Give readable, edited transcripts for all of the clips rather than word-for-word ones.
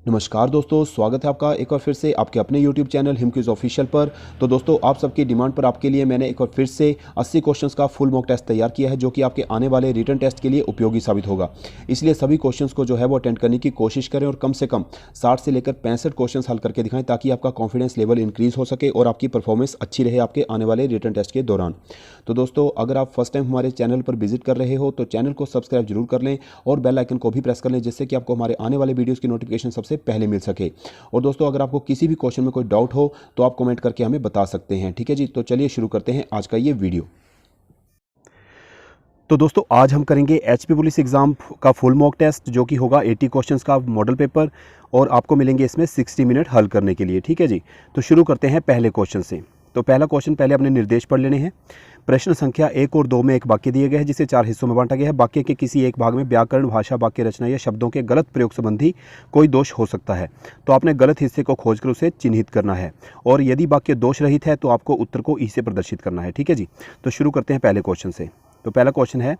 नमस्कार दोस्तों, स्वागत है आपका एक बार फिर से आपके अपने YouTube channel him quiz official पर। तो दोस्तों, आप सबकी डिमांड पर आपके लिए मैंने एक बार फिर से 80 क्वेश्चंस का फुल मॉक टेस्ट तैयार किया है, जो कि आपके आने वाले रिटन टेस्ट के लिए उपयोगी साबित होगा। इसलिए सभी क्वेश्चंस को जो है वो अटेंड करने की कोशिश करें और कम से कम 60 से लेकर 65 क्वेश्चंस हल करके दिखाएं, ताकि आपका कॉन्फिडेंस लेवल इंक्रीज हो सके और आपकी परफॉर्मेंस अच्छी रहे आपके आने वाले रिटन टेस्ट के दौरान। तो दोस्तों, अगर आप फर्स्ट टाइम हमारे चैनल पर विजिट कर रहे हो तो चैनल को सब्सक्राइब जरूर कर लें और बेल आइकन को भी प्रेस कर लें, जिससे कि आपको हमारे आने वाले वीडियोज़ की नोटिफिकेशन सबसे पहले मिल सके। और दोस्तों, अगर आपको किसी भी क्वेश्चन में कोई डाउट हो तो आप कमेंट करके हमें बता सकते हैं। ठीक है जी, तो चलिए शुरू करते हैं आज का ये वीडियो। तो दोस्तों, आज हम करेंगे एचपी पुलिस एग्जाम का फुल मॉक टेस्ट, जो कि होगा 80 क्वेश्चंस का मॉडल पेपर, और आपको मिलेंगे इसमें 60 मिनट हल करने के लिए। ठीक है जी, तो शुरू करते हैं पहले क्वेश्चन से। तो पहला क्वेश्चन पहले अपने निर्देश पढ़ लेने हैं। प्रश्न संख्या 1 और 2 में एक वाक्य दिए गए हैं, जिसे 4 हिस्सों में बांटा गया है। वाक्य के किसी एक भाग में व्याकरण, भाषा, वाक्य रचना या शब्दों के गलत प्रयोग संबंधी कोई दोष हो सकता है, तो आपने गलत हिस्से को खोजकर उसे चिन्हित करना है, और यदि वाक्य दोष रहित है तो आपको उत्तर को ई से प्रदर्शित करना है। ठीक है जी, तो शुरू करते हैं पहले क्वेश्चन से। तो पहला क्वेश्चन है,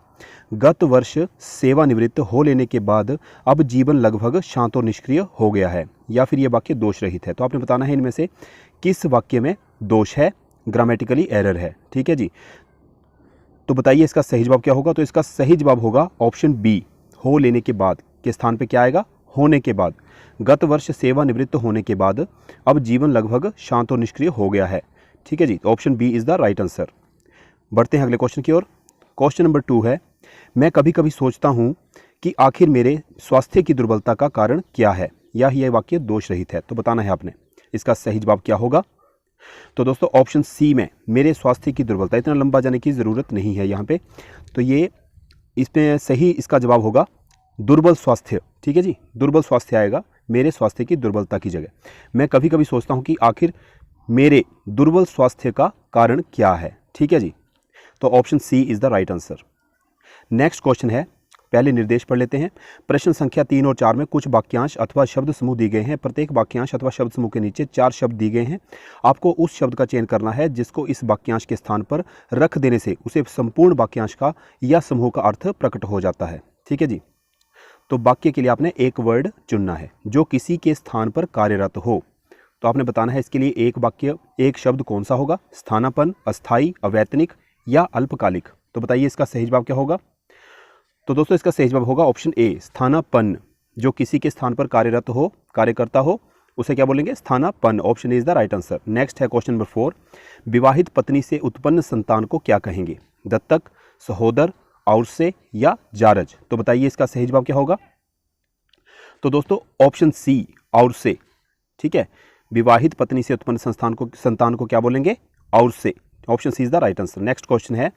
गत वर्ष सेवानिवृत्त हो लेने के बाद अब जीवन लगभग शांत और निष्क्रिय हो गया है, या फिर ये वाक्य दोष रहित है। तो आपने बताना है इनमें से किस वाक्य में दोष है, ग्रामेटिकली एरर है। ठीक है जी, तो बताइए इसका सही जवाब क्या होगा। तो इसका सही जवाब होगा ऑप्शन बी, हो लेने के बाद के स्थान पे क्या आएगा, होने के बाद। गत वर्ष सेवानिवृत्त होने के बाद अब जीवन लगभग शांत और निष्क्रिय हो गया है। ठीक है जी, तो option B is the right answer. बढ़ते हैं अगले क्वेश्चन की ओर। क्वेश्चन नंबर 2 है, मैं कभी कभी सोचता हूँ कि आखिर मेरे स्वास्थ्य की दुर्बलता का कारण क्या है, या यह वाक्य दोष रहित है। तो बताना है आपने इसका सही जवाब क्या होगा। तो दोस्तों, ऑप्शन सी में मेरे स्वास्थ्य की दुर्बलता, इतना लंबा जाने की ज़रूरत नहीं है यहाँ पे, तो ये इसमें सही इसका जवाब होगा दुर्बल स्वास्थ्य। ठीक है जी, दुर्बल स्वास्थ्य आएगा मेरे स्वास्थ्य की दुर्बलता की जगह। मैं कभी कभी सोचता हूँ कि आखिर मेरे दुर्बल स्वास्थ्य का कारण क्या है। ठीक है जी, तो option c is the right answer. Next question है, पहले निर्देश पढ़ लेते हैं। प्रश्न संख्या 3 और 4 में कुछ वाक्यांश अथवा शब्द समूह दिए गए हैं। प्रत्येक वाक्यांश अथवा शब्द समूह के नीचे 4 शब्द दिए गए हैं। आपको उस शब्द का चयन करना है जिसको इस वाक्यांश के स्थान पर रख देने से उसे संपूर्ण वाक्यांश का या समूह का अर्थ प्रकट हो जाता है। ठीक है जी, तो वाक्य के लिए आपने एक वर्ड चुनना है जो किसी के स्थान पर कार्यरत हो। तो आपने बताना है इसके लिए एक वाक्य, एक शब्द कौन सा होगा, स्थानापन्न, अस्थायी, अवैतनिक या अल्पकालिक। तो बताइए इसका सही जवाब क्या होगा। तो दोस्तों, इसका सही जवाब होगा ऑप्शन ए, स्थानापन्न। जो किसी के स्थान पर कार्यरत हो, कार्यकर्ता हो, उसे क्या बोलेंगे, स्थानापन्न। Option A is the right answer. Next है क्वेश्चन नंबर 4, विवाहित पत्नी से उत्पन्न संतान को क्या कहेंगे, दत्तक, सहोदर, और से या जारज। तो बताइए इसका सही जवाब क्या होगा। तो दोस्तों, ऑप्शन सी, और से। ठीक है, विवाहित पत्नी से उत्पन्न संतान को क्या बोलेंगे, और से। Option C is the right answer. Next question है,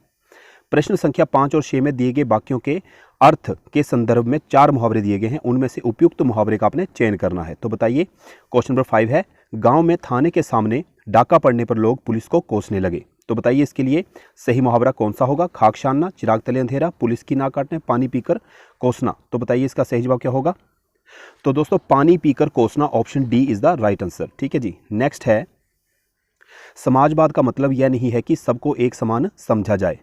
प्रश्न संख्या 5 और 6 में दिए गए वाक्यों के अर्थ के संदर्भ में 4 मुहावरे दिए गए हैं। उनमें से उपयुक्त मुहावरे का आपने चयन करना है। तो बताइए क्वेश्चन नंबर 5 है, गांव में थाने के सामने डाका पड़ने पर लोग पुलिस को कोसने लगे। तो बताइए इसके लिए सही मुहावरा कौन सा होगा, खाक छानना, चिराग तले अंधेरा, पुलिस की नाक काटने, पानी पीकर कोसना। तो बताइए इसका सही जवाब क्या होगा। तो दोस्तों, पानी पीकर कोसना, option D is the right answer. ठीक है जी, नेक्स्ट है, समाजवाद का मतलब यह नहीं है कि सबको एक समान समझा जाए।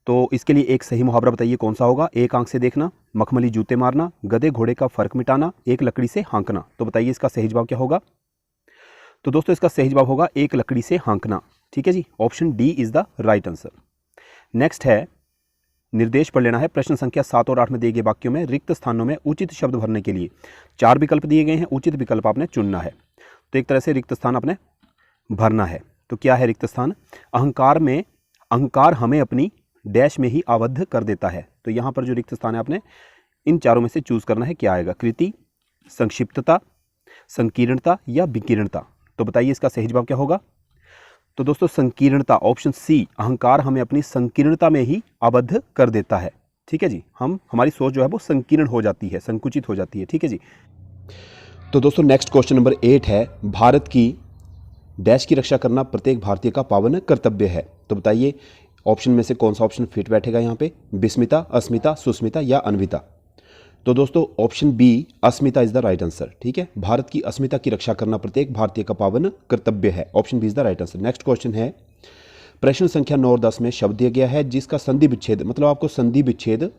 तो इसके लिए एक सही मुहावरा बताइए कौन सा होगा, एक आंख से देखना, मखमली जूते मारना, गधे घोड़े का फर्क मिटाना, एक लकड़ी से हाँकना। तो बताइए इसका सही जवाब क्या होगा। तो दोस्तों, इसका सही जवाब होगा एक लकड़ी से हाँकना। ठीक है जी, option D is the right answer. Next है, निर्देश पढ़ लेना है। प्रश्न संख्या 7 और 8 में दिए गए वाक्यों में रिक्त स्थानों में उचित शब्द भरने के लिए 4 विकल्प दिए गए हैं। उचित विकल्प आपने चुनना है। तो एक तरह से रिक्त स्थान आपने भरना है। तो क्या है रिक्त स्थान, अहंकार हमें अपनी डैश में ही आबद्ध कर देता है। तो यहाँ पर जो रिक्त स्थान है आपने इन चारों में से चूज करना है, क्या आएगा, कृति, संक्षिप्तता, संकीर्णता या विकीर्णता। तो बताइए इसका सही जवाब क्या होगा। तो दोस्तों, संकीर्णता, ऑप्शन सी, अहंकार हमें अपनी संकीर्णता में ही आबद्ध कर देता है। ठीक है जी, हमारी सोच जो है वो संकीर्ण हो जाती है, संकुचित हो जाती है। ठीक है जी, तो दोस्तों नेक्स्ट क्वेश्चन नंबर 8 है, भारत की डैश की रक्षा करना प्रत्येक भारतीय का पावन कर्तव्य है। तो बताइए ऑप्शन में से कौन सा ऑप्शन फिट बैठेगा यहाँ पे, विस्मिता, अस्मिता, सुस्मिता या अन्विता। तो दोस्तों, option B, Asmita is the right answer. ठीक है, भारत की अस्मिता की रक्षा करना प्रत्येक भारतीय का पावन कर्तव्य है। Option B is the right answer. Next question है, प्रश्न संख्या 9 और 10 में शब्द दिया गया है जिसका संधि विच्छेद, मतलब आपको संधि विच्छेद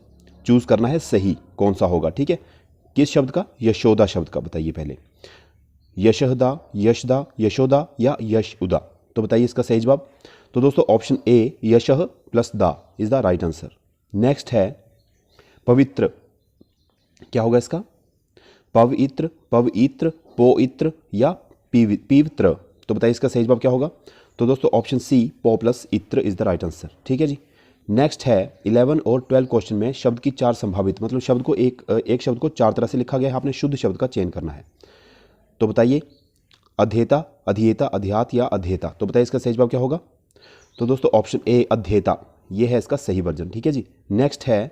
चूज करना है, सही कौन सा होगा। ठीक है, किस शब्द का? यशोदा शब्द का। बताइए पहले, यशहदा, यशदा, यशोदा या यशउदा? तो बताइए इसका सही जवाब। तो दोस्तों ऑप्शन ए यशह प्लस दा is the right answer. Next है पवित्र। क्या होगा इसका? पवित्र, पवित्र, पवित्र या पवित्र? तो बताइए इसका सही जवाब क्या होगा? तो दोस्तों ऑप्शन सी पो प्लस इत्र इज द राइट आंसर। ठीक है जी। नेक्स्ट है 11 और 12 क्वेश्चन में शब्द की 4 संभावित, मतलब शब्द को एक शब्द को 4 तरह से लिखा गया है, आपने शुद्ध शब्द का चयन करना है। तो बताइए अध्येता, अधिएता, अध्यात या अध्येता? तो बताइए इसका सही जवाब क्या होगा? तो दोस्तों ऑप्शन ए अध्येता, ये है इसका सही वर्जन। ठीक है जी। नेक्स्ट है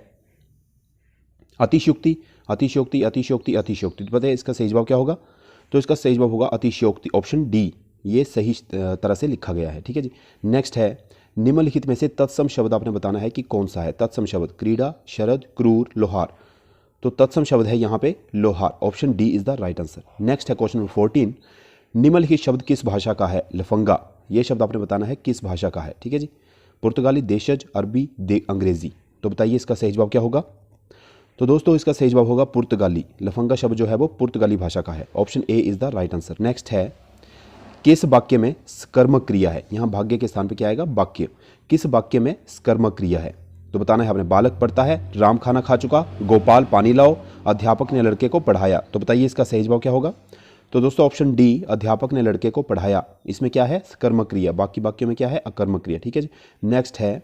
अतिशयोक्ति, अतिशयोक्ति, अतिशयोक्ति, अतिशयोक्ति। तो बताइए इसका सही जवाब क्या होगा? तो इसका सही जवाब होगा अतिशयोक्ति, ऑप्शन डी, ये सही तरह से लिखा गया है। ठीक है जी। नेक्स्ट है निम्नलिखित में से तत्सम शब्द आपने बताना है कि कौन सा है। तत्सम शब्द क्रीड़ा, शरद, क्रूर, लोहार। तो तत्सम शब्द है यहाँ पे लोहार, option D is the right answer. Next है क्वेश्चन नंबर 14, निम्नलिखित शब्द किस भाषा का है? लफंगा, ये शब्द आपने बताना है किस भाषा का है। ठीक है जी। पुर्तगाली, देशज, अरबी, अंग्रेजी। तो बताइए इसका सही जवाब क्या होगा? तो दोस्तों इसका सही जवाब होगा पुर्तगाली। लफंगा शब्द जो है वो पुर्तगाली भाषा का है, option A is the right answer. Next है किस वाक्य में स्कर्मक क्रिया है? यहाँ भाग्य के स्थान पे क्या आएगा? वाक्य। किस वाक्य में स्कर्मक क्रिया है? तो बताना है आपने। बालक पढ़ता है, राम खाना खा चुका, गोपाल पानी लाओ, अध्यापक ने लड़के को पढ़ाया। तो बताइए इसका सही जवाब क्या होगा? तो दोस्तों ऑप्शन डी अध्यापक ने लड़के को पढ़ाया, इसमें क्या है? कर्मक क्रिया। बाकी वाक्यों में क्या है? अकर्मक क्रिया। ठीक है जी। नेक्स्ट है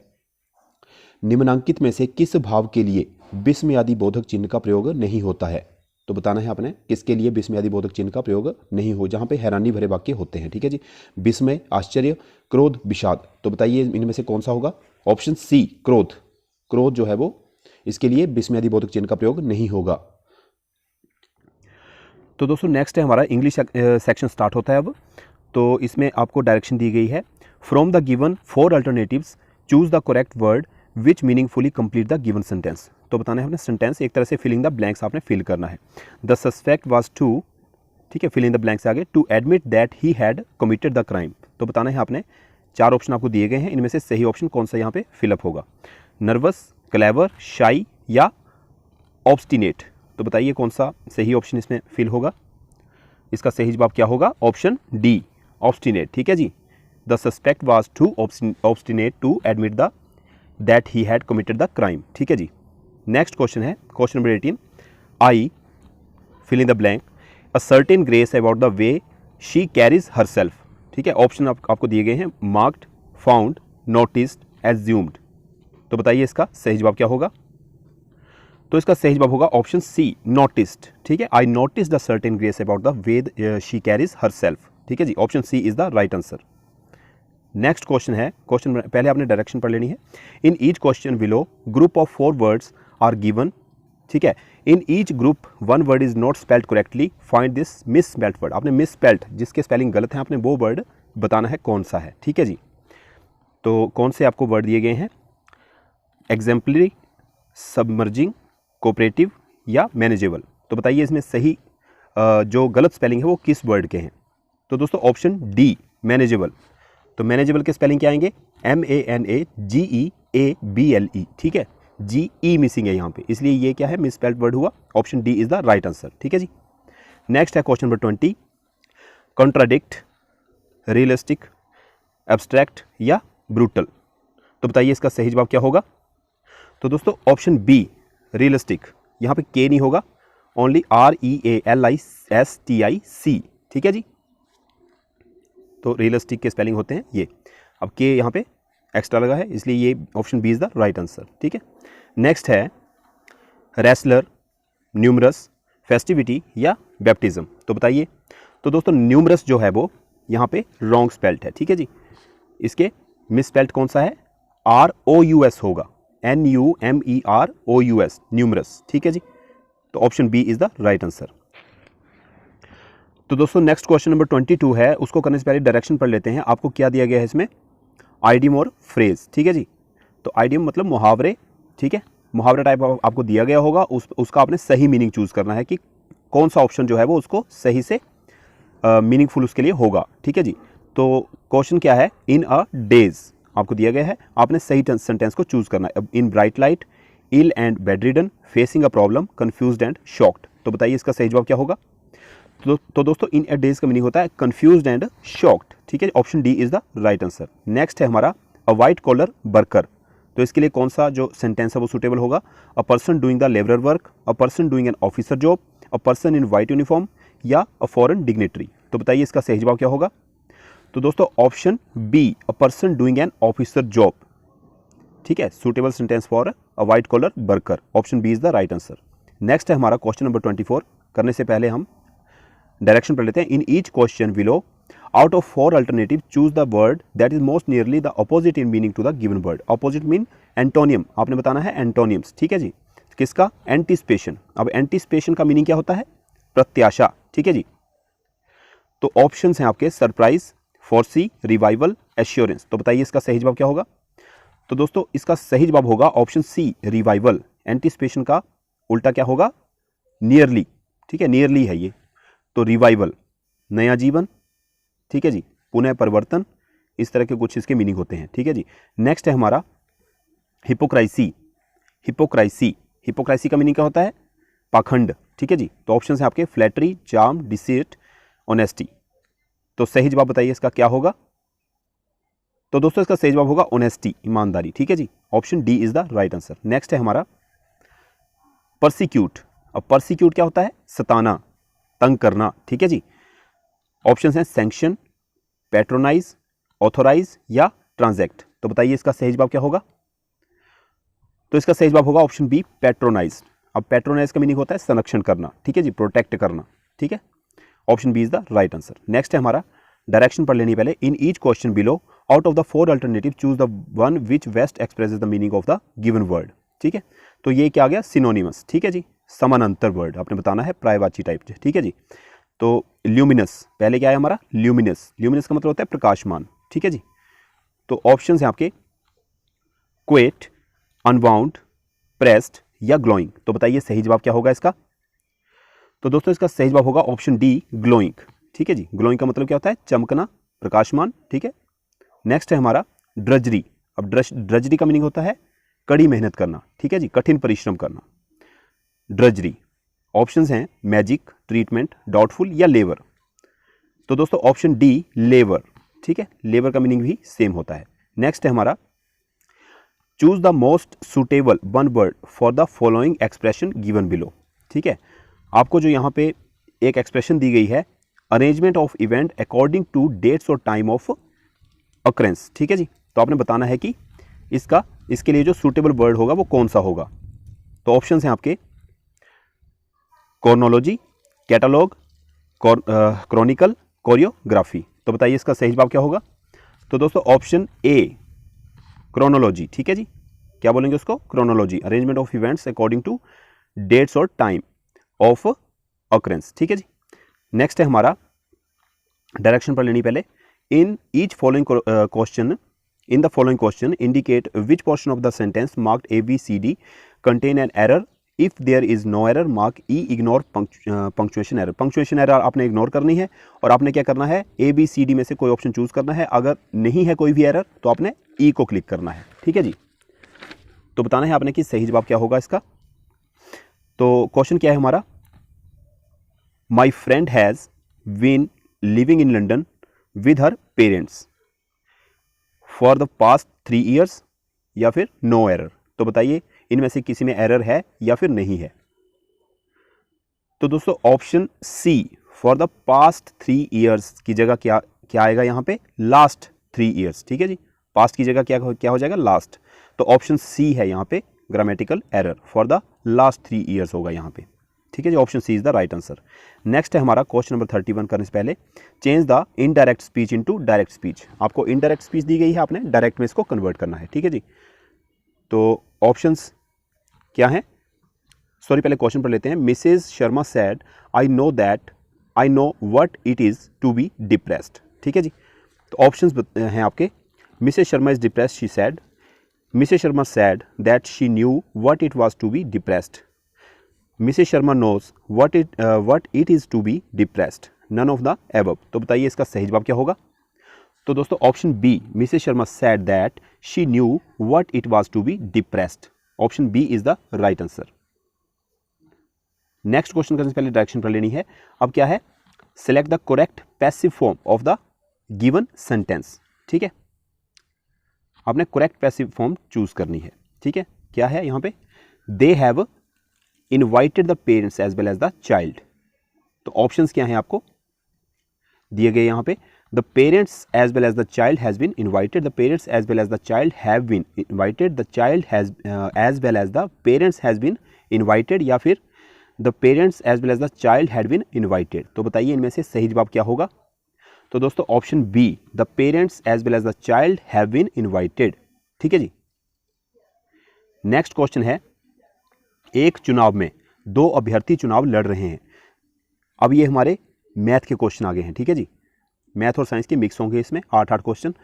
निम्नांकित में से किस भाव के लिए विस्मयादि बोधक चिन्ह का प्रयोग नहीं होता है? तो बताना है आपने किसके लिए विस्मयादि बोधक चिन्ह का प्रयोग नहीं हो, जहां पे हैरानी भरे वाक्य होते हैं। ठीक है जी। विस्मय, आश्चर्य, क्रोध, विषाद। तो बताइए इनमें से कौन सा होगा? ऑप्शन सी क्रोध। क्रोध जो है वो इसके लिए विस्मयादि बोधक चिन्ह का प्रयोग नहीं होगा। तो दोस्तों नेक्स्ट है हमारा इंग्लिश सेक्शन स्टार्ट होता है अब। तो इसमें आपको डायरेक्शन दी गई है, from the given 4 alternatives choose the correct word which meaningfully complete the given sentence. तो बताना है आपने सेंटेंस, एक तरह से फिलिंग द ब्लैंक्स आपने फिल करना है। द सस्पेक्ट वाज टू, ठीक है, फिलिंग द ब्लैंक्स आगे, to admit that he had committed the crime. तो बताना है आपने 4 ऑप्शन आपको दिए गए हैं, इनमें से सही ऑप्शन कौन सा यहाँ पे फिलअप होगा? नर्वस, क्लेवर, शाई या ऑब्स्टिनेट। तो बताइए कौन सा सही ऑप्शन इसमें फिल होगा? इसका सही जवाब क्या होगा? Option D obstinate. ठीक है जी। The suspect was too obstinate to admit the that he had committed the crime. ठीक है जी। नेक्स्ट क्वेश्चन है question number 18, I fill in the blank a certain grace about the way she carries herself. ठीक है, option आपको दिए गए हैं, मार्क्ड, फाउंड, नोटिस्ड, एज्यूम्ड। तो बताइए इसका सही जवाब क्या होगा? तो इसका सही जवाब होगा ऑप्शन सी नोटिस्ड। ठीक है, I notice the certain grace about the way she carries herself. ठीक है जी, option C is the right answer. Next question है, क्वेश्चन पहले आपने डायरेक्शन पढ़ लेनी है। In each question below group of 4 words are given. ठीक है, in each group 1 word is not spelled correctly, find this misspelled word. आपने misspelled, जिसके स्पेलिंग गलत है, आपने वो वर्ड बताना है कौन सा है। ठीक है जी। तो कौन से आपको वर्ड दिए गए हैं? एग्जाम्पलरी, सबमर्जिंग, कोऑपरेटिव या मैनेजेबल। तो बताइए इसमें सही जो गलत स्पेलिंग है वो किस वर्ड के हैं? तो दोस्तों ऑप्शन डी मैनेजेबल। तो मैनेजेबल के स्पेलिंग क्या आएंगे? MANAGEABLE। ठीक है, GE मिसिंग है यहाँ पे, इसलिए ये क्या है? मिसस्पेल्ड वर्ड हुआ। Option D is the right answer. ठीक है जी। नेक्स्ट है question number 20, contradict, realistic, abstract या ब्रूटल। तो बताइए इसका सही जवाब क्या होगा? तो दोस्तों ऑप्शन बी रियलिस्टिक, यहाँ पे के नहीं होगा, ओनली REALISTIC। ठीक है जी। तो रियलिस्टिक के स्पेलिंग होते हैं ये, अब के यहाँ पे एक्स्ट्रा लगा है, इसलिए ये option B is the right answer. ठीक है। नेक्स्ट है रेसलर, न्यूमरस, फेस्टिविटी या बैप्टिज्म। तो बताइए। तो दोस्तों न्यूमरस जो है वो यहाँ पे रॉन्ग स्पेल्ड है। ठीक है जी। इसके मिस स्पेल्ड कौन सा है? ROUS होगा, NUMEROUS, न्यूमरस। ठीक है जी। तो option B is the right answer. तो दोस्तों नेक्स्ट क्वेश्चन नंबर 22 है, उसको करने से पहले डायरेक्शन पढ़ लेते हैं। आपको क्या दिया गया है इसमें? आइडियम और फ्रेज। ठीक है जी। तो आइडियम मतलब मुहावरे। ठीक है, मुहावरा टाइप आपको दिया गया होगा, उसका आपने सही मीनिंग चूज करना है कि कौन सा ऑप्शन जो है वो उसको सही से मीनिंगफुल उसके लिए होगा। ठीक है जी। तो क्वेश्चन क्या है? इन अ डेज आपको दिया गया है, आपने सही सेंटेंस को चूज करना है। In bright light, ill and bedridden, facing a problem, confused and shocked. तो बताइए इसका सही जवाब क्या होगा। तो दोस्तों इन ए डेज का मीनिंग होता है कंफ्यूज्ड एंड शॉक्ड, ठीक है, option D is the right answer. Next है हमारा अ वाइट कॉलर वर्कर, तो इसके लिए कौन सा जो सेंटेंस है वो सुटेबल होगा। अ person doing the labourer work, a person doing an officer job, a person in white uniform या अ फॉरेन डिग्नेटरी। तो बताइए इसका सही जवाब क्या होगा। तो दोस्तों option B a person doing an officer job, ठीक है, suitable sentence for a white collar worker, option B is the right answer. Next है हमारा क्वेश्चन नंबर 24। करने से पहले हम डायरेक्शन पढ़ लेते हैं। In each question below out of 4 alternative choose the word that is most nearly the opposite in meaning to the given word. Opposite mean antonym, आपने बताना है एंटोनियम्स, ठीक है जी। किसका? एंटीसिपेशन। अब एंटीसिपेशन का मीनिंग क्या होता है? प्रत्याशा, ठीक है जी। तो ऑप्शंस हैं आपके सरप्राइज, फोर्सी, रिवाइवल, एश्योरेंस। तो बताइए इसका सही जवाब क्या होगा। तो दोस्तों इसका सही जवाब होगा ऑप्शन सी रिवाइवल। एंटीसिपेशन का उल्टा क्या होगा? नियरली, ठीक है, नियरली है ये। तो रिवाइवल नया जीवन, ठीक है जी, पुनः परिवर्तन, इस तरह के कुछ इसके मीनिंग होते हैं, ठीक है जी। नेक्स्ट है हमारा हिपोक्राइसी। हिपोक्राइसी, हिपोक्राइसी का मीनिंग क्या होता है? पाखंड, ठीक है जी। तो ऑप्शन है आपके फ्लैटरी, चार्म, डिसीट, ऑनेस्टी। तो सही जवाब बताइए इसका क्या होगा। तो दोस्तों इसका सही जवाब होगा ऑनेस्टी, ईमानदारी, ठीक है जी। Option D is the right answer. Next है हमारा परसिक्यूट। अब परसिक्यूट क्या होता है? सताना, तंग करना, ठीक है जी। ऑप्शंस हैं सैंक्शन, पैट्रोनाइज, ऑथोराइज या ट्रांजैक्ट। तो बताइए इसका सही जवाब क्या होगा। तो इसका सही जवाब होगा ऑप्शन बी पैट्रोनाइज। अब पैट्रोनाइज का मीनिंग होता है संरक्षण करना, ठीक है जी, प्रोटेक्ट करना, ठीक है। Option B is the right answer. Next है हमारा डायरेक्शन पढ़ लेनी पहले। In each question below out of the 4 alternative choose the one which best expresses the meaning of the given word, ठीक है। तो ये क्या आ गया? सिनोनिमस, ठीक है जी, समानांतर वर्ड आपने बताना है, प्रायवाची टाइप, ठीक है जी। तो ल्यूमिनस पहले क्या है हमारा? ल्यूमिनस। ल्यूमिनस का मतलब होता है प्रकाशमान, ठीक है जी। तो ऑप्शन है आपके क्वेट, अनबाउंड, प्रेस्ड या ग्लोइंग। तो बताइए सही जवाब क्या होगा इसका। तो दोस्तों इसका सही जवाब होगा ऑप्शन डी ग्लोइंग, ठीक है जी। ग्लोइंग का मतलब क्या होता है? चमकना, प्रकाशमान, ठीक है। नेक्स्ट है हमारा ड्रजरी। अब ड्रजरी का मीनिंग होता है कड़ी मेहनत करना, ठीक है जी, कठिन परिश्रम करना, ड्रजरी। ऑप्शंस हैं मैजिक, ट्रीटमेंट, डाउटफुल या लेबर। तो दोस्तों ऑप्शन डी लेबर, ठीक है, लेबर का मीनिंग भी सेम होता है। नेक्स्ट है हमारा choose the most suitable one word for the following expression given below, ठीक है। आपको जो यहाँ पे एक एक्सप्रेशन दी गई है, arrangement of event according to dates और टाइम ऑफ अक्रेंस, ठीक है जी। तो आपने बताना है कि इसके लिए जो सूटेबल वर्ड होगा वो कौन सा होगा। तो ऑप्शंस हैं आपके कॉर्नोलॉजी, कैटलॉग, क्रॉनिकल, कोरियोग्राफी। तो बताइए इसका सही जवाब क्या होगा। तो दोस्तों ऑप्शन ए क्रोनोलॉजी, ठीक है जी। क्या बोलेंगे उसको? Chronology, arrangement of events according to dates और टाइम ऑफ अक्रेंस, ठीक है जी। नेक्स्ट है हमारा डायरेक्शन पर लेनी पहले। In each following question in the following question indicate which portion of the sentence marked A, B, C, D contain an error. If there is no error, mark E. Ignore punctuation error. punctuation error आपने ignore करनी है और आपने क्या करना है? A, B, C, D में से कोई ऑप्शन चूज करना है। अगर नहीं है कोई भी एरर तो आपने E को क्लिक करना है, ठीक है जी। तो बताना है आपने कि सही जवाब क्या होगा इसका। तो क्वेश्चन क्या है हमारा? My friend has been living in London with her parents for the past 3 years या फिर नो एरर। तो बताइए इनमें से किसी में एरर है या फिर नहीं है। तो दोस्तों option C for the past 3 years की जगह क्या आएगा यहाँ पे? लास्ट 3 years, ठीक है जी। पास्ट की जगह क्या हो जाएगा? लास्ट। तो ऑप्शन सी है यहाँ पे grammatical error, for the last 3 years होगा यहाँ पे, ठीक है जी। Option C is the right answer. Next है हमारा क्वेश्चन नंबर 31 करने से पहले change the indirect speech into direct speech. आपको इनडायरेक्ट स्पीच दी गई है, आपने डायरेक्ट में इसको कन्वर्ट करना है, ठीक है जी। तो ऑप्शंस क्या हैं? सॉरी पहले क्वेश्चन पढ़ लेते हैं। Mrs Sharma said I know what it is to be depressed, ठीक है जी। तो ऑप्शंस हैं आपके Mrs Sharma is depressed she said, Mrs Sharma said that she knew what it was to be depressed, Mrs Sharma knows what it is to be depressed, none of the above. तो बताइए इसका सही जवाब क्या होगा। तो दोस्तों option B Mrs Sharma said that she knew what it was to be depressed, option B is the right answer. Next question करने से पहले डायरेक्शन पढ़ लेनी है। अब क्या है, select the correct passive form of the given sentence. ठीक है, आपने करेक्ट पैसिव फॉर्म चूज करनी है। ठीक है, क्या है यहाँ पे, they have invited the parents as well as the child. तो ऑप्शंस क्या हैं आपको दिए गए यहाँ पे, the parents as well as the child has been invited, the parents as well as the child have been invited, the child has as well as the parents has been invited, या फिर the parents as well as the child had been invited. तो बताइए इनमें से सही जवाब क्या होगा। तो दोस्तों option B, the parents as well as the child have been invited. ठीक है जी। नेक्स्ट क्वेश्चन है, एक चुनाव में दो अभ्यर्थी चुनाव लड़ रहे हैं। अब ये हमारे मैथ के क्वेश्चन आ गए हैं। ठीक है जी, मैथ और साइंस के मिक्स होंगे इसमें 8 क्वेश्चन।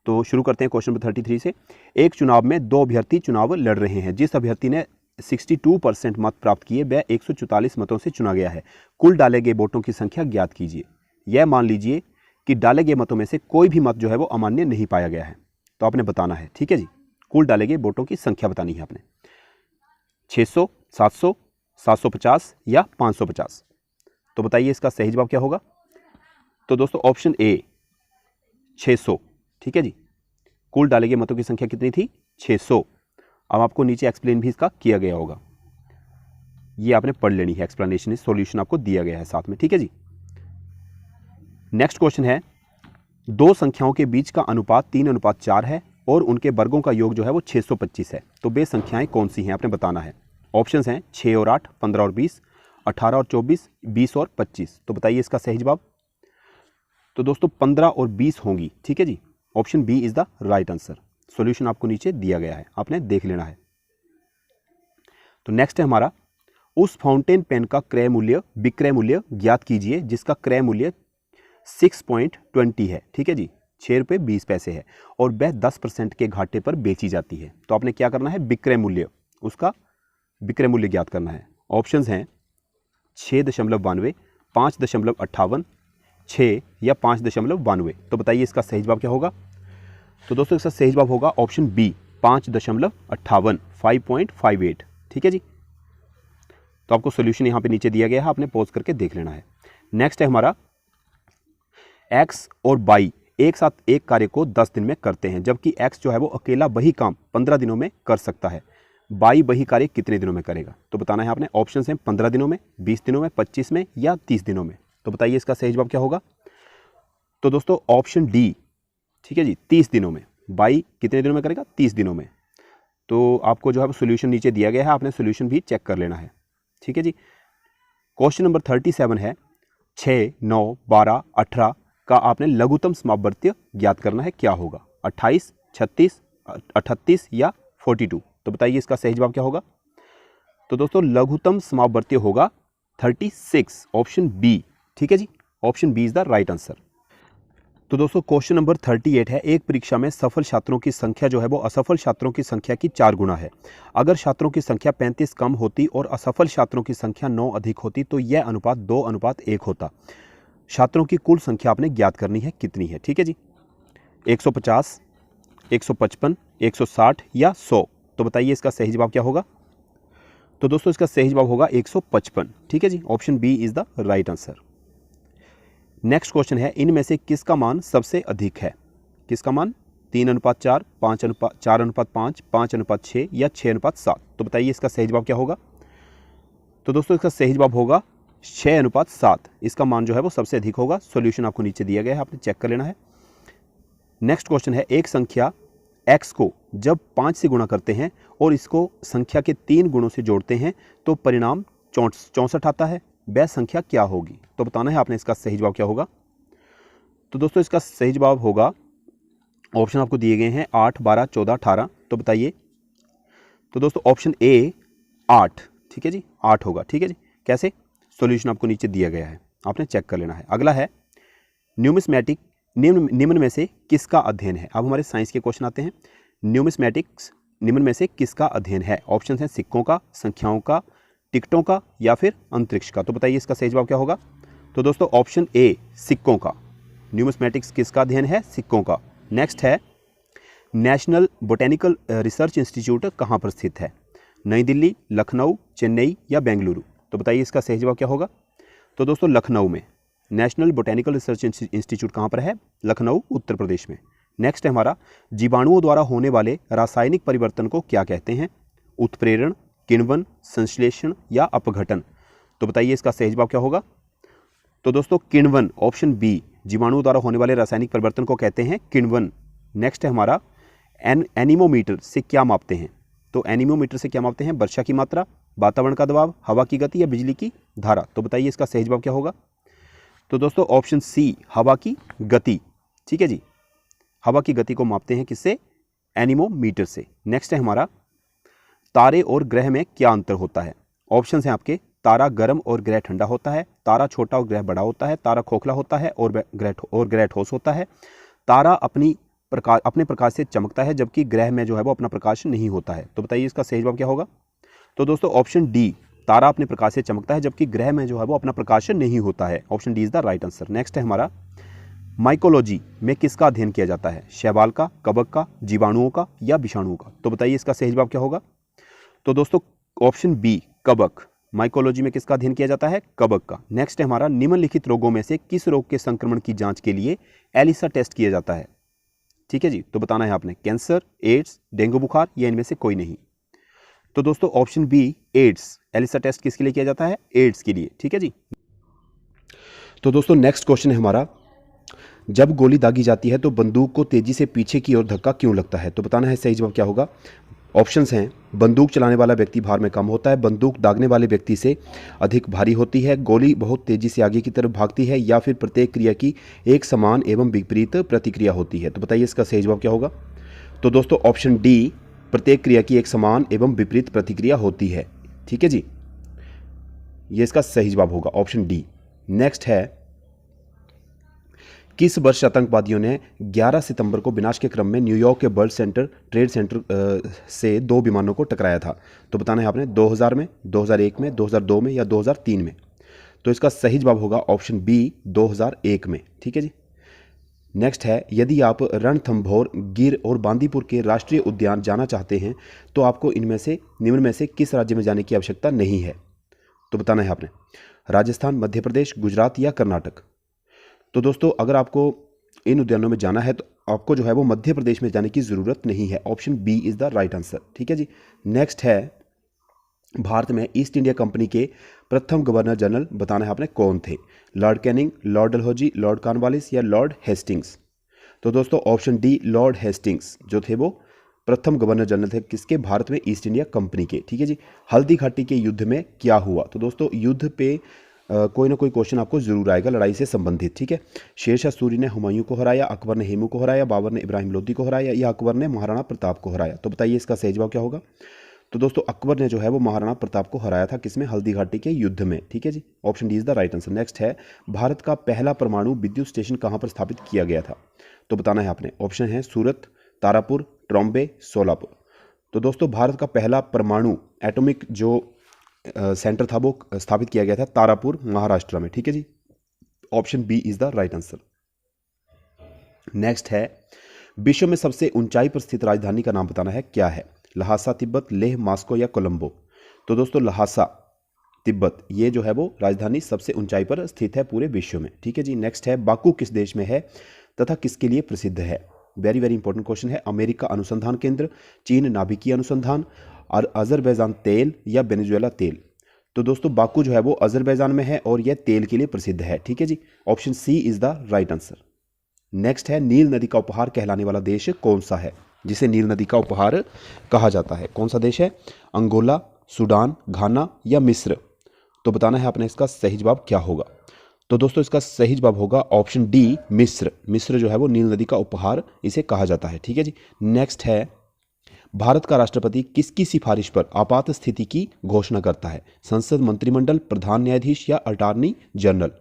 तो शुरू करते हैं क्वेश्चन नंबर 33 से। एक चुनाव में दो अभ्यर्थी चुनाव लड़ रहे हैं। जिस अभ्यर्थी ने 62% मत प्राप्त किए वह 144 मतों से चुना गया है। कुल डाले गए वोटों की संख्या ज्ञात कीजिए। यह मान लीजिए कि डाले गए मतों में से कोई भी मत जो है वो अमान्य नहीं पाया गया है। तो आपने बताना है। ठीक है जी, कुल डाले गए वोटों की संख्या बतानी है आपने, 600, 700, 750 या 550। तो बताइए इसका सही जवाब क्या होगा। तो दोस्तों ऑप्शन ए 600। ठीक है जी, कुल डाले गए मतों की संख्या कितनी थी, 600। अब आपको नीचे एक्सप्लेन भी इसका किया गया होगा, ये आपने पढ़ लेनी है। एक्सप्लेनेशन सॉल्यूशन आपको दिया गया है साथ में। ठीक है जी। नेक्स्ट क्वेश्चन है, दो संख्याओं के बीच का अनुपात 3:4 है और उनके वर्गों का योग जो है वो 625 है। तो वे संख्याएं कौन सी हैं आपने बताना है। ऑप्शंस हैं 6 और 8, 15 और 20, 18 और 24, 20 और 25। तो बताइए इसका सही जवाब। तो दोस्तों 15 और 20 होंगी। ठीक है जी, option B is the right answer. Solution आपको नीचे दिया गया है, आपने देख लेना है। तो नेक्स्ट है हमारा, उस फाउंटेन पेन का क्रय मूल्य विक्रय मूल्य ज्ञात कीजिए जिसका क्रय मूल्य 6.20 है। ठीक है जी, 6 रुपये 20 पैसे है और वह 10% के घाटे पर बेची जाती है। तो आपने क्या करना है, विक्रय मूल्य, उसका विक्रय मूल्य ज्ञात करना है। ऑप्शंस हैं 6.92, 5.58, 6 या 5.92। तो बताइए इसका सही जवाब क्या होगा। तो दोस्तों इसका सही जवाब होगा ऑप्शन बी 5.58, 5.58। ठीक है जी। तो आपको सॉल्यूशन यहाँ पे नीचे दिया गया है, आपने पॉज करके देख लेना है। नेक्स्ट है हमारा, एक्स और वाई एक साथ एक कार्य को 10 दिन में करते हैं, जबकि एक्स जो है वो अकेला वही काम 15 दिनों में कर सकता है। वाई वही कार्य कितने दिनों में करेगा। तो बताना है आपने। ऑप्शन हैं 15 दिनों में, 20 दिनों में, 25 में या 30 दिनों में। तो बताइए इसका सही जवाब क्या होगा। तो दोस्तों ऑप्शन डी, ठीक है जी, 30 दिनों में। वाई कितने दिनों में करेगा, 30 दिनों में। तो आपको जो है सोल्यूशन नीचे दिया गया है, आपने सोल्यूशन भी चेक कर लेना है। ठीक है जी। क्वेश्चन नंबर 37 है, 6, 9, 12, 18 का आपने लघुत्तम समावर्तीय ज्ञात करना है। क्या होगा, 28, 36, 38 या 42। तो बताइए इसका सही जवाब क्या होगा। तो दोस्तों लघुत्तम समावर्तीय होगा 36, ऑप्शन बी। ठीक है जी, option B is the right answer. तो दोस्तों क्वेश्चन नंबर 38 है, एक परीक्षा में सफल छात्रों की संख्या जो है वो असफल छात्रों की संख्या की 4 गुना है। अगर छात्रों की संख्या 35 कम होती और असफल छात्रों की संख्या 9 अधिक होती तो यह अनुपात 2:1 होता। छात्रों की कुल संख्या आपने ज्ञात करनी है, कितनी है। ठीक है जी, 150, 155, 160 या 100। तो बताइए इसका सही जवाब क्या होगा। तो दोस्तों इसका सही जवाब होगा 155। ठीक है जी, option B is the right answer. Next question है, इनमें से किसका मान सबसे अधिक है। किसका मान 3:4, 4:5, 5:6 या 6:7। तो बताइए इसका सही जवाब क्या होगा। तो दोस्तों इसका सही जवाब होगा 6:7। इसका मान जो है वो सबसे अधिक होगा। सॉल्यूशन आपको नीचे दिया गया है, आपने चेक कर लेना है। नेक्स्ट क्वेश्चन है, एक संख्या x को जब 5 से गुणा करते हैं और इसको संख्या के 3 गुणों से जोड़ते हैं तो परिणाम 64 आता है, वह संख्या क्या होगी। तो बताना है आपने इसका सही जवाब क्या होगा। तो दोस्तों इसका सही जवाब होगा, ऑप्शन आपको दिए गए हैं 8, 12, 14, 18। तो बताइए। तो दोस्तों ऑप्शन ए 8। ठीक है जी, 8 होगा। ठीक है जी, कैसे, सॉल्यूशन आपको नीचे दिया गया है, आपने चेक कर लेना है। अगला है, न्यूमिस्मैटिक निम्न में से किसका अध्ययन है। अब हमारे साइंस के क्वेश्चन आते हैं। न्यूमिस्मैटिक्स निम्न में से किसका अध्ययन है। ऑप्शन हैं सिक्कों का, संख्याओं का, टिकटों का या फिर अंतरिक्ष का। तो बताइए इसका सही जवाब क्या होगा। तो दोस्तों ऑप्शन ए सिक्कों का। न्यूमिस्मैटिक्स किसका अध्ययन है, सिक्कों का। नेक्स्ट है, नेशनल बोटेनिकल रिसर्च इंस्टीट्यूट कहाँ पर स्थित है। नई दिल्ली, लखनऊ, चेन्नई या बेंगलुरु। तो बताइए इसका सही जवाब क्या होगा। तो दोस्तों लखनऊ में। नेशनल बोटेनिकल रिसर्च इंस्टीट्यूट कहाँ पर है? लखनऊ, उत्तर प्रदेश में। नेक्स्ट है हमारा, जीवाणुओं द्वारा होने वाले रासायनिक परिवर्तन को क्या कहते हैं? उत्प्रेरण, किण्वन, संश्लेषण या अपघटन? तो बताइए इसका सही जवाब क्या होगा। तो दोस्तों किण्वन, ऑप्शन बी, जीवाणुओं द्वारा होने वाले रासायनिक परिवर्तन को कहते हैं किण्वन। नेक्स्ट है हमारा, एनीमोमीटर से क्या मापते हैं? तो एनीमोमीटर से क्या मापते हैं? वर्षा की मात्रा, वातावरण का दबाव, हवा की गति या बिजली की धारा? तो बताइए इसका सही जवाब क्या होगा। तो दोस्तों ऑप्शन सी, हवा की गति। ठीक है जी, हवा की गति को मापते हैं किससे? एनीमोमीटर से। नेक्स्ट है हमारा, तारे और ग्रह में क्या अंतर होता है? ऑप्शंस हैं आपके, तारा गर्म और ग्रह ठंडा होता है, तारा छोटा और ग्रह बड़ा होता है, तारा खोखला होता है और ग्रह ठोस होता है, तारा अपने प्रकाश से चमकता है जबकि ग्रह में जो है वो अपना प्रकाश नहीं होता है। तो बताइए इसका सही जवाब क्या होगा। तो दोस्तों ऑप्शन डी, तारा अपने प्रकाश से चमकता है जबकि ग्रह में जो है वो अपना प्रकाश नहीं होता है। Option D is the right answer. Next है हमारा, माइकोलॉजी में किसका अध्ययन किया जाता है? शैवाल का, कवक का, जीवाणुओं का या विषाणुओं का? तो बताइए इसका सही जवाब क्या होगा। तो दोस्तों ऑप्शन बी, कवक। माइकोलॉजी में किसका अध्ययन किया जाता है? कवक का। नेक्स्ट है हमारा, निम्नलिखित रोगों में से किस रोग के संक्रमण की जांच के लिए एलिसा टेस्ट किया जाता है? ठीक है जी, तो बताना है आपने, कैंसर, एड्स, डेंगू बुखार या इनमें से कोई नहीं। तो दोस्तों option B, AIDS. ELISA test किसके लिए किया जाता है? एड्स के लिए। ठीक है जी। तो दोस्तों नेक्स्ट क्वेश्चन है हमारा, जब गोली दागी जाती है तो बंदूक को तेजी से पीछे की ओर धक्का क्यों लगता है? तो बताना है सही जवाब क्या होगा। ऑप्शंस हैं, बंदूक चलाने वाला व्यक्ति भार में कम होता है, बंदूक दागने वाले व्यक्ति से अधिक भारी होती है, गोली बहुत तेजी से आगे की तरफ भागती है या फिर प्रत्येक क्रिया की एक समान एवं विपरीत प्रतिक्रिया होती है। तो बताइए इसका सही जवाब क्या होगा। तो दोस्तों ऑप्शन डी, प्रत्येक क्रिया की एक समान एवं विपरीत प्रतिक्रिया होती है। ठीक है जी, ये इसका सही जवाब होगा, ऑप्शन डी। नेक्स्ट है, किस वर्ष आतंकवादियों ने 11 सितंबर को विनाश के क्रम में न्यूयॉर्क के वर्ल्ड ट्रेड सेंटर से 2 विमानों को टकराया था? तो बताना है आपने, 2000 में, 2001 में, 2002 में या 2003 में? तो इसका सही जवाब होगा ऑप्शन बी, 2001 में। ठीक है जी। नेक्स्ट है, यदि आप रणथंभौर, गिर और बांदीपुर के राष्ट्रीय उद्यान जाना चाहते हैं तो आपको निम्न में से किस राज्य में जाने की आवश्यकता नहीं है? तो बताना है आपने, राजस्थान, मध्य प्रदेश, गुजरात या कर्नाटक? तो दोस्तों अगर आपको इन उद्यानों में जाना है तो आपको जो है वो मध्य प्रदेश में जाने की ज़रूरत नहीं है। Option B is the right answer. ठीक है जी। नेक्स्ट है, भारत में ईस्ट इंडिया कंपनी के प्रथम गवर्नर जनरल बताना है आपने कौन थे? Lord Canning, Lord Dalhousie, Lord Cornwallis या लॉर्ड हेस्टिंग्स? तो दोस्तों ऑप्शन डी, लॉर्ड हेस्टिंग्स जो थे वो प्रथम गवर्नर जनरल थे किसके? भारत में ईस्ट इंडिया कंपनी के। ठीक है जी। हल्दी घाटी के युद्ध में क्या हुआ? तो दोस्तों युद्ध पे कोई ना कोई क्वेश्चन आपको जरूर आएगा लड़ाई से संबंधित। ठीक है, शेरशाह सूरी ने हुमायूं को हराया, अकबर ने हेमू को हराया, बाबर ने इब्राहिम लोदी को हराया या अकबर ने महाराणा प्रताप को हराया? तो बताइए इसका सही जवाब क्या होगा। तो दोस्तों अकबर ने जो है वो महाराणा प्रताप को हराया था, किसमें? हल्दी घाटी के युद्ध में। ठीक है जी, option D is the right answer. Next है, भारत का पहला परमाणु विद्युत स्टेशन कहाँ पर स्थापित किया गया था? तो बताना है आपने। ऑप्शन है सूरत, तारापुर, ट्रॉम्बे, सोलापुर। तो दोस्तों भारत का पहला परमाणु एटॉमिक जो सेंटर था वो स्थापित किया गया था तारापुर, महाराष्ट्र में। ठीक है जी, option B is the right answer. Next है, विश्व में सबसे ऊंचाई पर स्थित राजधानी का नाम बताना है, क्या है? लहासा, तिब्बत, लेह, मास्को या कोलंबो? तो दोस्तों लहासा, तिब्बत, ये जो है वो राजधानी सबसे ऊंचाई पर स्थित है पूरे विश्व में। ठीक है जी। नेक्स्ट है, बाकू किस देश में है तथा किसके लिए प्रसिद्ध है? वेरी वेरी इंपॉर्टेंट क्वेश्चन है। अमेरिका अनुसंधान केंद्र, चीन नाभिकीय अनुसंधान, और अजरबैजान तेल या वेनेजुएला तेल? तो दोस्तों बाकू जो है वो अजरबैजान में है और यह तेल के लिए प्रसिद्ध है। ठीक है जी, option C is the right answer. Next है, नील नदी का उपहार कहलाने वाला देश कौन सा है, जिसे नील नदी का उपहार कहा जाता है? कौन सा देश है? अंगोला, सूडान, घाना या मिस्र? तो बताना है आपने इसका सही जवाब क्या होगा। तो दोस्तों इसका सही जवाब होगा ऑप्शन डी, मिस्र। मिस्र जो है वो नील नदी का उपहार इसे कहा जाता है। ठीक है जी। नेक्स्ट है, भारत का राष्ट्रपति किसकी सिफारिश पर आपात स्थिति की घोषणा करता है? संसद, मंत्रिमंडल, प्रधान न्यायाधीश या अटॉर्नी जनरल?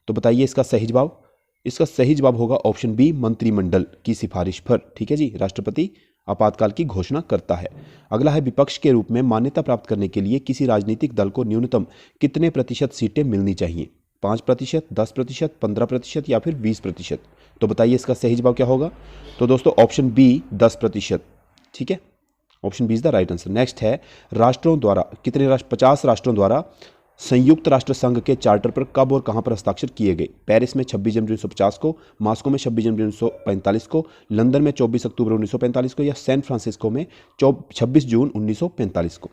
तो बताइए इसका सही जवाब। इसका सही जवाब होगा ऑप्शन बी, मंत्रिमंडल की सिफारिश पर। ठीक है जी, राष्ट्रपति आपातकाल की घोषणा करता है। अगला है, विपक्ष के रूप में मान्यता प्राप्त करने के लिए किसी राजनीतिक दल को न्यूनतम कितने प्रतिशत सीटें मिलनी चाहिए? 5%, 10%, 15% या फिर 20%? तो बताइए इसका सही जवाब क्या होगा। तो दोस्तों ऑप्शन बी, 10%। ठीक है, option B is the right answer. Next है, राष्ट्रों द्वारा कितने 50 राष्ट्रों द्वारा संयुक्त राष्ट्र संघ के चार्टर पर कब और कहां पर हस्ताक्षर किए गए? पेरिस में 26 जनवरी 1950 को, मॉस्को में 26 जनवरी 1945 को, लंदन में 24 अक्टूबर 1945 को, या सैन फ्रांसिस्को में 26 जून 1945 को?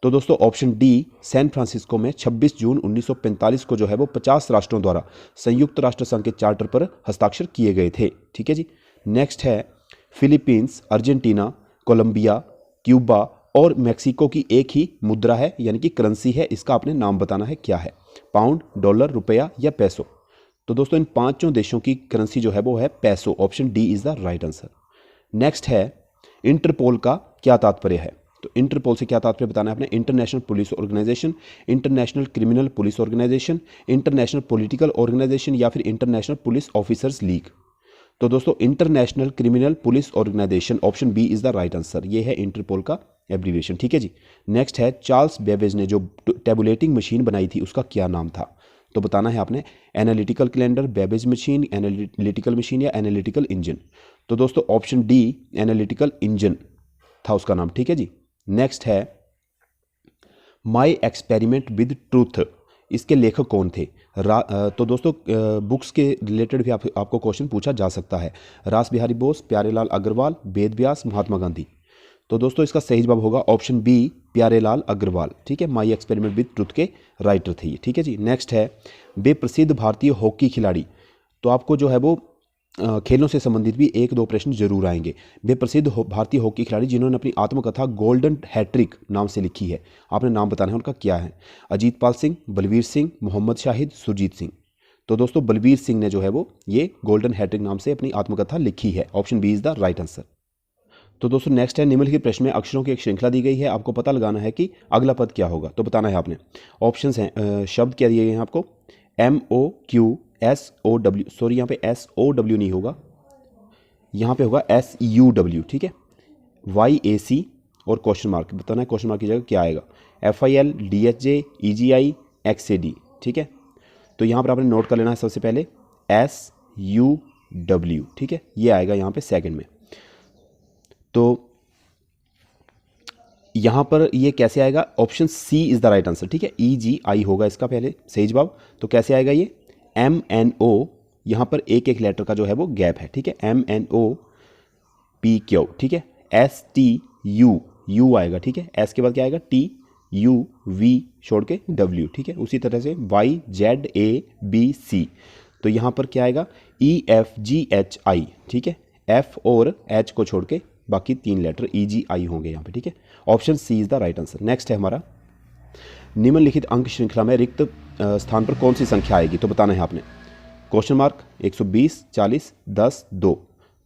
तो दोस्तों ऑप्शन डी, सैन फ्रांसिस्को में 26 जून 1945 को जो है वो 50 राष्ट्रों द्वारा संयुक्त राष्ट्र संघ के चार्टर पर हस्ताक्षर किए गए थे। ठीक है जी। नेक्स्ट है फिलीपींस, अर्जेंटीना, कोलंबिया, क्यूबा और मेक्सिको की एक ही मुद्रा है, यानी कि करेंसी है, इसका आपने नाम बताना है क्या है? पाउंड, डॉलर, रुपया या पैसो? तो दोस्तों इन पांचों देशों की करेंसी जो है वो है पैसो। Option D is the right answer. Next है इंटरपोल का क्या तात्पर्य है? तो इंटरपोल से क्या तात्पर्य बताना है आपने? International police organisation, international criminal police organisation, international political organisation या फिर इंटरनेशनल पुलिस ऑफिसर्स लीग? तो दोस्तों international criminal police organisation, option B is the right answer. ये है इंटरपोल का एब्रीविएशन। ठीक है जी। नेक्स्ट है चार्ल्स बेबेज ने जो टेबुलेटिंग मशीन बनाई थी उसका क्या नाम था? तो बताना है आपने analytical calendar, Babbage machine, analytical machine या एनालिटिकल इंजन? तो दोस्तों ऑप्शन डी एनालिटिकल इंजन था उसका नाम। ठीक है जी। नेक्स्ट है माई एक्सपेरिमेंट विद ट्रूथ, इसके लेखक कौन थे? तो दोस्तों बुक्स के रिलेटेड भी आपको क्वेश्चन पूछा जा सकता है। रास बिहारी बोस, प्यारेलाल अग्रवाल, वेद व्यास, महात्मा गांधी? तो दोस्तों इसका सही जवाब होगा ऑप्शन बी, प्यारेलाल अग्रवाल। ठीक है, माई एक्सपेरिमेंट विद ट्रुथ के राइटर थे ये। ठीक है जी। नेक्स्ट है वे प्रसिद्ध भारतीय हॉकी खिलाड़ी। तो आपको जो है वो खेलों से संबंधित भी एक दो प्रश्न जरूर आएंगे। वे प्रसिद्ध भारतीय हॉकी खिलाड़ी जिन्होंने अपनी आत्मकथा गोल्डन हैट्रिक नाम से लिखी है, आपने नाम बताना है उनका क्या है? अजीत पाल सिंह, बलवीर सिंह, मोहम्मद शाहिद, सुरजीत सिंह? तो दोस्तों बलवीर सिंह ने जो है वो ये गोल्डन हैट्रिक नाम से अपनी आत्मकथा लिखी है। Option B is the right answer. तो दोस्तों नेक्स्ट है निम्नलिखित प्रश्न में अक्षरों की एक श्रृंखला दी गई है, आपको पता लगाना है कि अगला पद क्या होगा। तो बताना है आपने। ऑप्शंस हैं, शब्द क्या दिए गए हैं आपको? MOQSOW, सॉरी यहाँ पे SOW नहीं होगा, यहाँ पे होगा SUW। ठीक है, YAC और क्वेश्चन मार्क बताना है, क्वेश्चन मार्क की जगह क्या आएगा? FIL, DHJ, EGI, XAD। ठीक है, तो यहाँ पर आपने नोट कर लेना है सबसे पहले SUW। ठीक है, ये आएगा यहाँ पे सेकंड में। तो यहाँ पर ये कैसे आएगा? Option C is the right answer. ठीक है, EGI होगा इसका पहले सही जवाब। तो कैसे आएगा ये? MNO, यहाँ पर एक एक लेटर का जो है वो गैप है। ठीक है, MNOPQ। ठीक है, STU, U आएगा। ठीक है, S के बाद क्या आएगा? TUV छोड़ के W। ठीक है, उसी तरह से YZABC, तो यहाँ पर क्या आएगा? EFGHI। ठीक है, F और H को छोड़ के बाकी तीन लेटर EGI होंगे यहाँ पे। ठीक है, option C is the right answer. Next है हमारा निम्नलिखित अंक श्रृंखला में रिक्त स्थान पर कौन सी संख्या आएगी? तो बताना है आपने। Question mark 120, 40, 10, 2।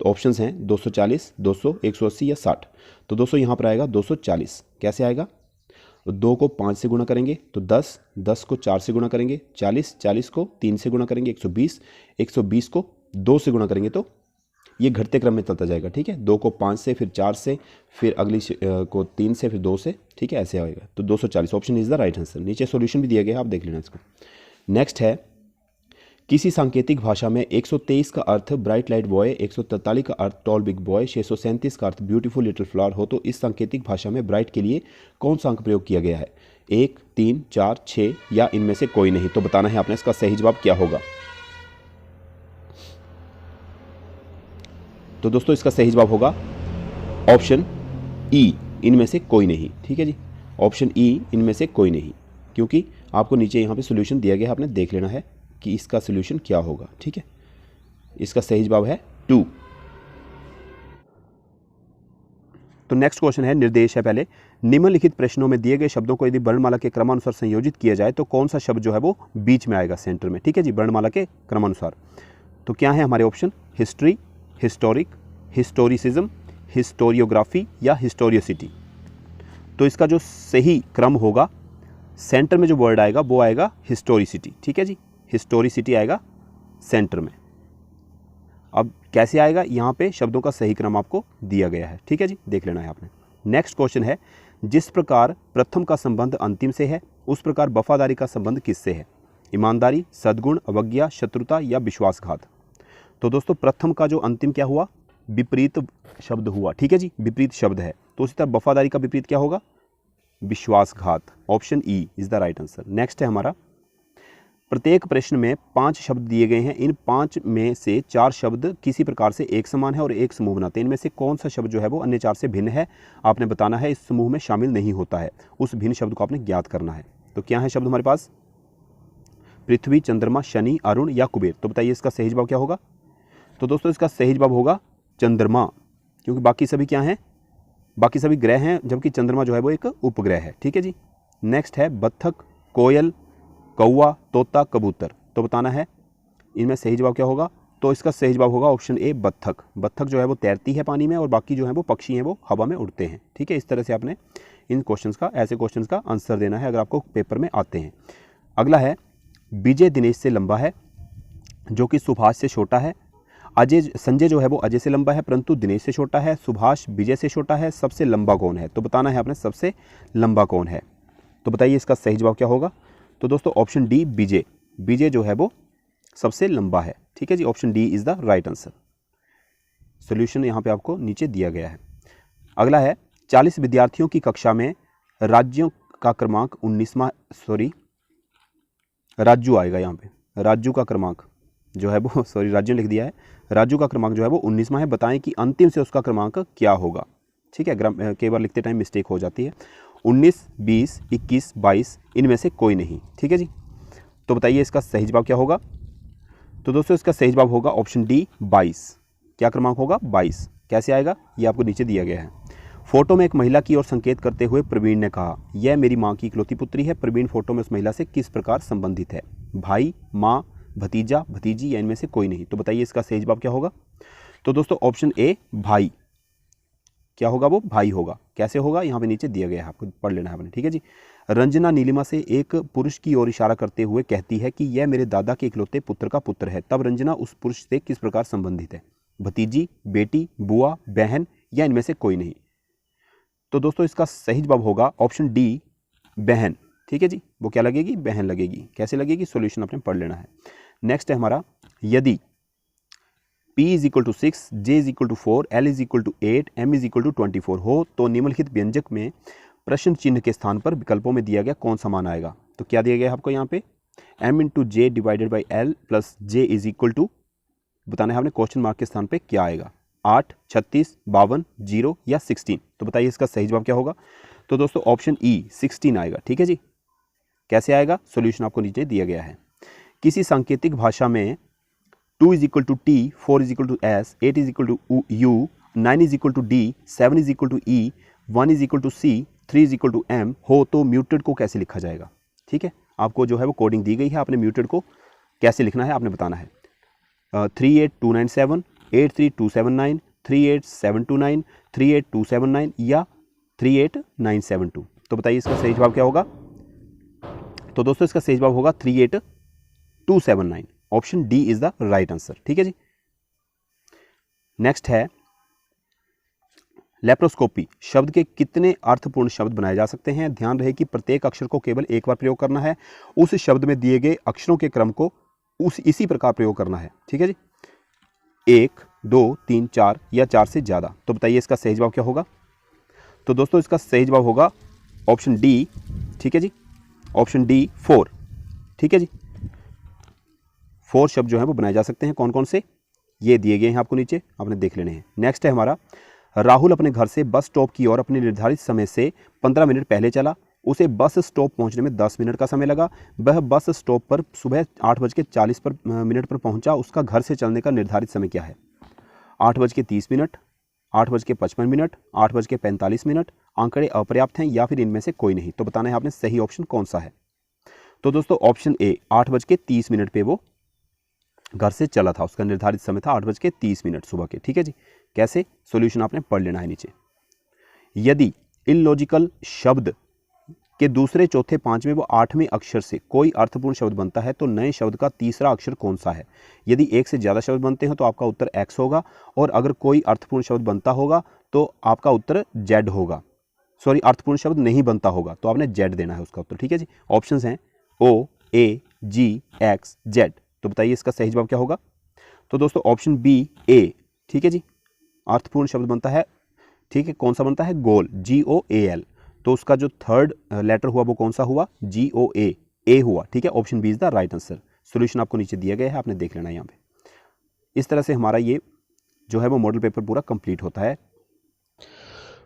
तो ऑप्शंस हैं 240, 200, 180 या 60। तो दोस्तों यहाँ पर आएगा 240। कैसे आएगा? 2 को 5 से गुणा करेंगे तो 10, 10 को 4 से गुणा करेंगे 40, 40 को 3 से गुणा करेंगे 120, 120 को 2 से गुणा करेंगे तो ये घटते क्रम में चलता जाएगा। ठीक है, 2 को 5 से, फिर 4 से, फिर अगली को 3 से, फिर 2 से। ठीक है, ऐसे आएगा। तो 240 option is the right answer. नीचे सॉल्यूशन भी दिया गया है, आप देख लेना इसको। नेक्स्ट है किसी सांकेतिक भाषा में 123 का अर्थ ब्राइट लाइट बॉय, 143 का अर्थ टॉल बिग बॉय, 637 का अर्थ ब्यूटीफुल लिटिल फ्लावर हो तो इस सांकेतिक भाषा में ब्राइट के लिए कौन सा अंक प्रयोग किया गया है? 1, 3, 4, 6 या इनमें से कोई नहीं? तो बताना है आपने इसका सही जवाब क्या होगा। तो दोस्तों इसका सही जवाब होगा ऑप्शन ई, इनमें से कोई नहीं। ठीक है जी, ऑप्शन ई, इनमें से कोई नहीं, क्योंकि आपको नीचे यहाँ पे सोल्यूशन दिया गया है, आपने देख लेना है कि इसका सोल्यूशन क्या होगा। ठीक है, इसका सही जवाब है 2। तो नेक्स्ट क्वेश्चन है, निर्देश है पहले। निम्नलिखित प्रश्नों में दिए गए शब्दों को यदि वर्णमाला के क्रमानुसार संयोजित किया जाए तो कौन सा शब्द जो है वो बीच में आएगा, सेंटर में? ठीक है जी, वर्णमाला के क्रमानुसार। तो क्या है हमारे option? History, historic, historicism, historiography या हिस्टोरियोसिटी? तो इसका जो सही क्रम होगा, सेंटर में जो वर्ड आएगा वो आएगा हिस्टोरिसिटी। ठीक है जी, हिस्टोरिसिटी आएगा सेंटर में। अब कैसे आएगा? यहाँ पे शब्दों का सही क्रम आपको दिया गया है। ठीक है जी, देख लेना है आपने। नेक्स्ट क्वेश्चन है, जिस प्रकार प्रथम का संबंध अंतिम से है उस प्रकार वफादारी का संबंध किससे है? ईमानदारी, सद्गुण, अवज्ञा, शत्रुता या विश्वासघात? तो दोस्तों प्रथम का जो अंतिम क्या हुआ? विपरीत शब्द हुआ। ठीक है जी, विपरीत शब्द है। तो उसी तरह वफादारी का विपरीत क्या होगा? विश्वासघात। Option E is the right answer. Next है हमारा, प्रत्येक प्रश्न में 5 शब्द दिए गए हैं, इन 5 में से 4 शब्द किसी प्रकार से एक समान है और एक समूह बनाते हैं। इनमें से कौन सा शब्द जो है वो अन्य 4 से भिन्न है, आपने बताना है, इस समूह में शामिल नहीं होता है, उस भिन्न शब्द को आपने ज्ञात करना है। तो क्या है शब्द हमारे पास, पृथ्वी, चंद्रमा, शनि, अरुण या कुबेर। तो बताइए इसका सही जवाब क्या होगा। तो दोस्तों इसका सही जवाब होगा चंद्रमा, क्योंकि बाकी सभी क्या हैं, बाकी सभी ग्रह हैं, जबकि चंद्रमा जो है वो एक उपग्रह है। ठीक है जी। नेक्स्ट है बत्तख, कोयल, कौवा, तोता, कबूतर। तो बताना है इनमें सही जवाब क्या होगा। तो इसका सही जवाब होगा ऑप्शन ए बत्तख। बत्तख जो है वो तैरती है पानी में और बाकी जो है वो पक्षी हैं वो हवा में उड़ते हैं। ठीक है, इस तरह से आपने इन क्वेश्चंस का, ऐसे क्वेश्चंस का आंसर देना है अगर आपको पेपर में आते हैं। अगला है, विजय दिनेश से लंबा है जो कि सुभाष से छोटा है। अजय, संजय जो है वो अजय से लंबा है परंतु दिनेश से छोटा है। सुभाष विजय से छोटा है। सबसे लंबा कौन है। तो बताना है आपने सबसे लंबा कौन है। तो बताइए इसका सही जवाब क्या होगा। तो दोस्तों ऑप्शन डी विजय, विजय जो है वो सबसे लंबा है। ठीक है जी, option D is the right answer. Solution यहाँ पे आपको नीचे दिया गया है। अगला है, 40 विद्यार्थियों की कक्षा में राज्यों का क्रमांक 19वां, राजू आएगा यहाँ पे, राजू का क्रमांक जो है वो, राज्यों लिख दिया है, राजू का क्रमांक जो है वो 19वां है। बताएं कि अंतिम से उसका क्रमांक क्या होगा। ठीक है, कई बार लिखते टाइम मिस्टेक हो जाती है। 19, 20, 21, 22 इनमें से कोई नहीं। ठीक है जी। तो बताइए इसका सही जवाब क्या होगा। तो दोस्तों इसका सही जवाब होगा ऑप्शन डी 22। क्या क्रमांक होगा, 22। कैसे आएगा, ये आपको नीचे दिया गया है। फोटो में एक महिला की ओर संकेत करते हुए प्रवीण ने कहा, यह मेरी माँ की इकलौती पुत्री है। प्रवीण फोटो में उस महिला से किस प्रकार संबंधित है, भाई, माँ, भतीजा, भतीजी या इनमें से कोई नहीं। तो बताइए इसका सही जवाब क्या होगा। तो दोस्तों ऑप्शन ए भाई, क्या होगा, वो भाई होगा। कैसे होगा, यहाँ पे नीचे दिया गया है, आपको पढ़ लेना है आपने। ठीक है जी। रंजना नीलिमा से एक पुरुष की ओर इशारा करते हुए कहती है कि यह मेरे दादा के इकलौते पुत्र का पुत्र है। तब रंजना उस पुरुष से किस प्रकार संबंधित है, भतीजी, बेटी, बुआ, बहन या इनमें से कोई नहीं। तो दोस्तों इसका सही जवाब होगा ऑप्शन डी बहन। ठीक है जी, वो क्या लगेगी, बहन लगेगी। कैसे लगेगी, सॉल्यूशन आपने पढ़ लेना है। नेक्स्ट है हमारा, यदि P is equal to 6, J is equal to 4, L is equal to 8, M is equal to 24 हो तो निम्नलिखित व्यंजक में प्रश्न चिन्ह के स्थान पर विकल्पों में दिया गया कौन सा मान आएगा। तो क्या दिया गया है आपको यहाँ पे, M into J divided by L plus J is equal to, बताना है आपने क्वेश्चन मार्क के स्थान पे क्या आएगा, 8, 36, 52, 0 या 16। तो बताइए इसका सही जवाब क्या होगा। तो दोस्तों ऑप्शन ई 16 आएगा। ठीक है जी। कैसे आएगा, सॉल्यूशन आपको नीचे दिया गया है। किसी सांकेतिक भाषा में 2 is equal to T, 4 is equal to S, 8 is equal to U, 9 is equal to D, 7 is equal to E, 1 is equal to C, 3 is equal to M हो तो म्यूटेड को कैसे लिखा जाएगा। ठीक है, आपको जो है वो कोडिंग दी गई है, आपने म्यूटेड को कैसे लिखना है आपने बताना है। 38297, 83279, 38729, 38279 या 38972। तो बताइए इसका सही जवाब क्या होगा। तो दोस्तों इसका सही जवाब होगा 38279। Option D is the right answer. ठीक है जी। नेक्स्ट है, लेप्रोस्कोपी शब्द के कितने अर्थपूर्ण शब्द बनाए जा सकते हैं। ध्यान रहे कि प्रत्येक अक्षर को केवल एक बार प्रयोग करना है, उस शब्द में दिए गए अक्षरों के क्रम को इसी प्रकार प्रयोग करना है। ठीक है जी, 1, 2, 3, 4 या 4 से ज़्यादा। तो बताइए इसका सही जवाब क्या होगा। तो दोस्तों इसका सही जवाब होगा ऑप्शन डी। ठीक है जी, ऑप्शन डी 4। ठीक है जी, 4 शब्द जो है वो बनाए जा सकते हैं। कौन कौन से, ये दिए गए हैं आपको नीचे, आपने देख लेने हैं। नेक्स्ट है हमारा, राहुल अपने घर से बस स्टॉप की ओर अपने निर्धारित समय से 15 मिनट पहले चला। उसे बस स्टॉप पहुंचने में 10 मिनट का समय लगा। वह बस स्टॉप पर सुबह 8:40 मिनट पर पहुंचा। उसका घर से चलने का निर्धारित समय क्या है, 8:30 मिनट, 8:55 मिनट, 8:45 मिनट। आंकड़े अपर्याप्त हैं या फिर इनमें से कोई नहीं। तो बताना है आपने सही ऑप्शन कौन सा है। तो दोस्तों ऑप्शन ए 8:30 मिनट पे वो घर से चला था, उसका निर्धारित समय था 8:30 मिनट सुबह के। ठीक है जी। कैसे, सॉल्यूशन आपने पढ़ लेना है नीचे। यदि इलॉजिकल शब्द के दूसरे, चौथे, पांचवें व 8वें अक्षर से कोई अर्थपूर्ण शब्द बनता है तो नए शब्द का तीसरा अक्षर कौन सा है। यदि एक से ज़्यादा शब्द बनते हैं तो आपका उत्तर X होगा, और अगर कोई अर्थपूर्ण शब्द बनता होगा तो आपका उत्तर Z होगा। सॉरी, अर्थपूर्ण शब्द नहीं बनता होगा तो आपने Z देना है उसका उत्तर। ठीक है जी। ऑप्शंस हैं O, A, G, X, Z। तो बताइए इसका सही जवाब क्या होगा। तो दोस्तों ऑप्शन बी A। ठीक है जी, अर्थपूर्ण शब्द बनता है। ठीक है, कौन सा बनता है, गोल, GOAL। तो उसका जो थर्ड लेटर हुआ वो कौन सा हुआ, GOA, ए हुआ, ठीक है। Option B is the right answer. Solution आपको नीचे दिया गया है, आपने देख लेना यहाँ पे। इस तरह से हमारा ये जो है वो मॉडल पेपर पूरा कंप्लीट होता है।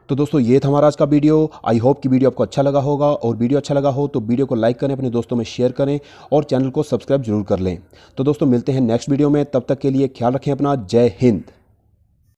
तो दोस्तों ये था हमारा आज का वीडियो। आई होप कि वीडियो आपको अच्छा लगा होगा, और वीडियो अच्छा लगा हो तो वीडियो को लाइक करें, अपने दोस्तों में शेयर करें और चैनल को सब्सक्राइब जरूर कर लें। तो दोस्तों मिलते हैं नेक्स्ट वीडियो में, तब तक के लिए ख्याल रखें अपना। जय हिंद।